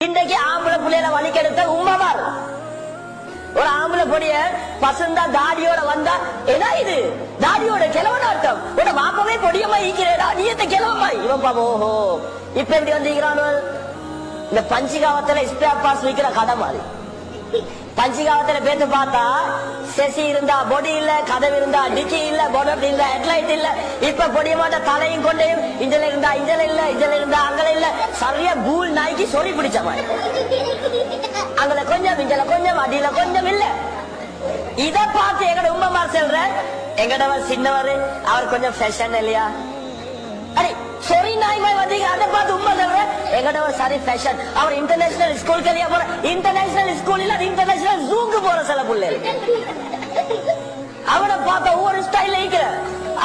இன்றைக்கு ஆம்பளை பிள்ளைகளை வலிக்கெடுத்த உண்மைமார் ஒரு ஆம்பளை பொடிய பசந்தா தாடியோட வந்தா என்ன இது தாடியோட கிழவனாட்டம் உன மாப்பவே பொடியமா ஈக்கிறேடா நீ எத்த கிழவமா இவன் பாப்பா ஓஹோ இப்ப எப்படி வந்திருக்கிறான் இந்த பஞ்சிகாவத்துல ஸ்பேர் பாஸ் விற்கிற கடை மாதிரி பஞ்சிகாவத்துல பேத்து பார்த்தா செசி இருந்தா பொடி இல்ல கதவு இருந்தா டிக்கி இல்ல பொடட் இல்ல ஹெட்லைட் இல்ல இப்ப பொடிய மாட்ட தலையும் கொண்டையும் இஞ்சல இருந்தா இஞ்சல இல்ல இஞ்சல இருந்தா அங்கல இல்ல சரியா கூல் நாய்க்கு சொறி பிடிச்ச மாதிரி அங்கல கொஞ்சம் இஞ்சல கொஞ்சம் அடியில கொஞ்சம் இல்ல இத பார்த்து எங்கட உம்மமார் சொல்ற எங்கடவர் சின்னவர் அவர் கொஞ்சம் ஃபேஷன் இல்லையா அடி சொரி நாய் மாதிரி வந்தீங்க அதை பார்த்து உண்மை சொல்ற எங்கடவர் சரி ஃபேஷன் அவர் இன்டர்நேஷனல் ஸ்கூல் கலியா போற இன்டர்நேஷனல் ஸ்கூல் இல்ல இன்டர்நேஷனல் ஜூக்கு போற சில புள்ளை அவனை பார்த்த ஒவ்வொரு ஸ்டைல் இருக்கிற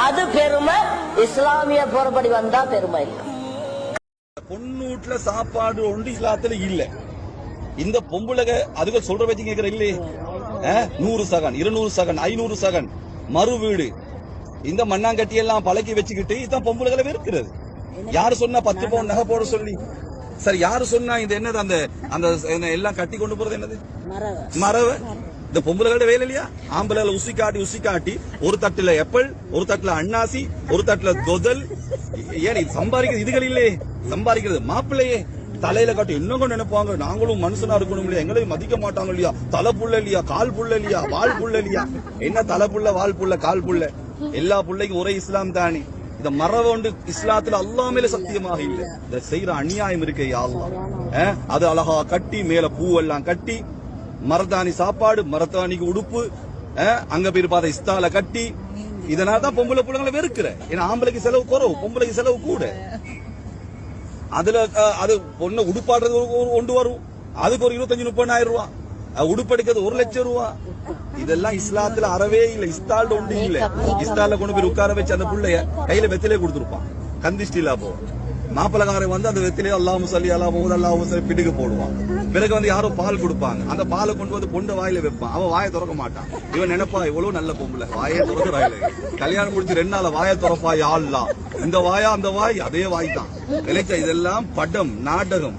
அது பெருமை இஸ்லாமிய போறபடி வந்தா பெருமை இல்லை பொண்ணூட்ல சாப்பாடு ஒன்று இஸ்லாத்துல இல்ல இந்த பொம்புலக அதுக்கு சொல்ற வச்சு கேக்குற இல்லையே 100 சகன் 200 சகன் 500 சகன் மறு வீடு இந்த மண்ணாங்கட்டி எல்லாம் பழக்கி வச்சுக்கிட்டு இதான் பொம்புலகளை வெறுக்கிறது யாரு சொன்னா 10 பவுன் நகை போட சொல்லி சரி யாரு சொன்னா இது என்னது அந்த அந்த எல்லாம் கட்டி கொண்டு போறது என்னது மரவ இந்த பொம்புலகளோட வேலை இல்லையா ஆம்பளை உசி காட்டி ஒரு தட்டுல எப்பல் ஒரு தட்டுல அண்ணாசி ஒரு தட்டுல தொதல் ஏன் சம்பாதிக்கிறது இதுகள் இல்லையே சம்பாதிக்கிறது மாப்பிள்ளையே தலையில காட்டி இன்னும் கொண்டு நினைப்பாங்க நாங்களும் மனுஷனா இருக்கணும் இல்லையா எங்களையும் மதிக்க மாட்டாங்க இல்லையா தலை புள்ள இல்லையா கால் புள்ள இல்லையா வால் புள்ள இல்லையா என்ன தலை புள்ள வால் புள்ள கால் புள்ள எல்லா புள்ளைக்கும் ஒரே இஸ்லாம் தானே இந்த மரபு இஸ்லாத்துல அல்லா மேல சத்தியமாக இல்ல இந்த செய்யற அநியாயம் இருக்கே அல்லாஹ் அது அழகா கட்டி மேல பூவெல்லாம் கட்டி மரத்தாணி சாப்பாடு மரத்தாணிக்கு உடுப்பு அங்க போய் பார்த்த இஸ்தால கட்டி இதனாலதான் பொம்பளை பிள்ளைங்களை வெறுக்கிற ஏன்னா ஆம்பளைக்கு செலவு குறவு பொம்பளைக்கு செலவு கூட அதுல அது பொண்ணு உடுப்பாடுறது கொண்டு வரும் அதுக்கு ஒரு 25-30,000 ரூபாய் உடுப்பெடுக்கிறது 1 லட்சம் ரூபாய் இதெல்லாம் இஸ்லாத்துல அறவே இல்ல இஸ்தால் ஒன்று இல்ல இஸ்தால கொண்டு போய் உட்கார வச்சு அந்த புள்ளைய கையில வெத்திலே கொடுத்துருப்பான் கந்திஷ்டிலா போ மாப்பிளக்காரன் வந்து அந்த வெத்திலே அல்லாஹு ஸல்லி அலா முஹம்மது அல்லாஹு ஸல்லி பிடுக்கு போடுவான் பிறகு வந்து யாரோ பால் கொடுப்பாங்க அந்த பாலை கொண்டு வந்து பொண்ட வாயில வைப்பான் அவன் வாயை திறக்க மாட்டான் இவன் நினைப்பா இவ்வளவு நல்ல பொம்பளை வாயை திறக்கிறாயில கல்யாணம் முடிச்சு 2 நாள் வாயை திறப்பா யா அல்லாஹ் இந்த வாயா அந்த வாய் அதே வாய் தான் நினைச்ச இதெல்லாம் படம் நாடகம்